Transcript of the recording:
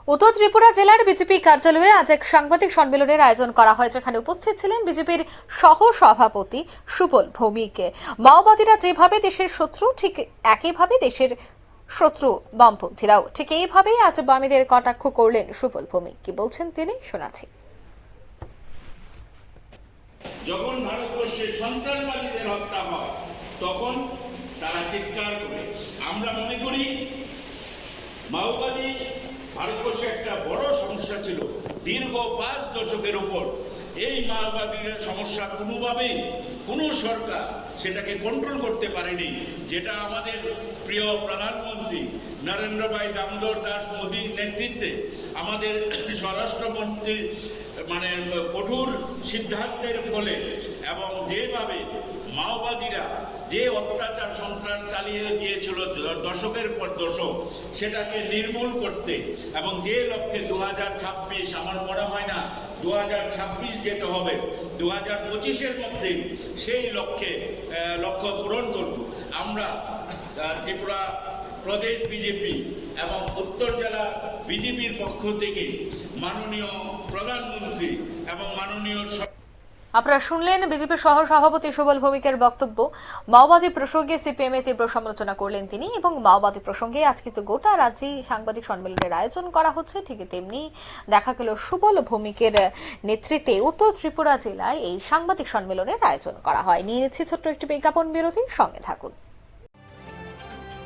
উত্তর ত্রিপুরা জেলার বিজেপি কার্যালয়ে আজ এক সাংবাদিক সম্মেলনের আয়োজন করা হয়, যেখানে উপস্থিত ছিলেন বিজেপির সহ সভাপতি সুবল ভৌমিক। মাওবাদীরা যেভাবে দেশের শত্রু, ঠিক একইভাবে দেশের শত্রু বামপন্থীরাও। ঠিক এইভাবেই আজ বামীদের কটাক্ষ করলেন সুবল ভৌমিক। কি বলছেন তিনি, শোনাচ্ছি। যখন ভারতবর্ষে সন্ত্রাসবাদীদের হত্যা হয় তখন তারা চিৎকার করে। আমরা মনে করি মাওবাদী ভারতবর্ষে একটা বড় সমস্যা ছিল দীর্ঘ 5 দশকের উপর। এই মাওবাদীর সমস্যা কোনোভাবেই কোনো সরকার সেটাকে কন্ট্রোল করতে পারেনি, যেটা আমাদের প্রিয় প্রধানমন্ত্রী নরেন্দ্র ভাই দামোদর দাস মোদীর নেতৃত্বে আমাদের স্বরাষ্ট্রমন্ত্রীর কঠোর সিদ্ধান্তের ফলে এবং যেভাবে মাওবাদীরা যে অত্যাচার সন্ত্রাস চালিয়ে গিয়েছিল দশকের পর দশক, সেটাকে নির্মূল করতে এবং যে লক্ষ্যে 2026, আমার মনে হয় না 2026 যেতে হবে, 2025-এর মধ্যে সেই লক্ষ্য পূরণ করব। আমরা ত্রিপুরা প্রদেশ বিজেপি এবং উত্তর জেলা বিজেপির পক্ষ থেকে মাননীয় প্রধানমন্ত্রী এবং মাননীয় আপনারা শুনলেন বিজেপির সহ সভাপতি সুবল ভৌমিকের বক্তব্য। মাওবাদী প্রসঙ্গে সিপিএম এ তীব্র সমালোচনা করলেন তিনি, এবং মাওবাদী প্রসঙ্গে আজ কিন্তু গোটা রাজ্যেই সাংবাদিক সম্মেলনের আয়োজন করা হচ্ছে। ঠিক তেমনি দেখা গেল সুবল ভৌমিকের নেতৃত্বে উত্তর ত্রিপুরা জেলায় এই সাংবাদিক সম্মেলনের আয়োজন করা হয়। নিয়ে নিচ্ছি ছোট্ট একটি বিজ্ঞাপন বিরতি, সঙ্গে থাকুন।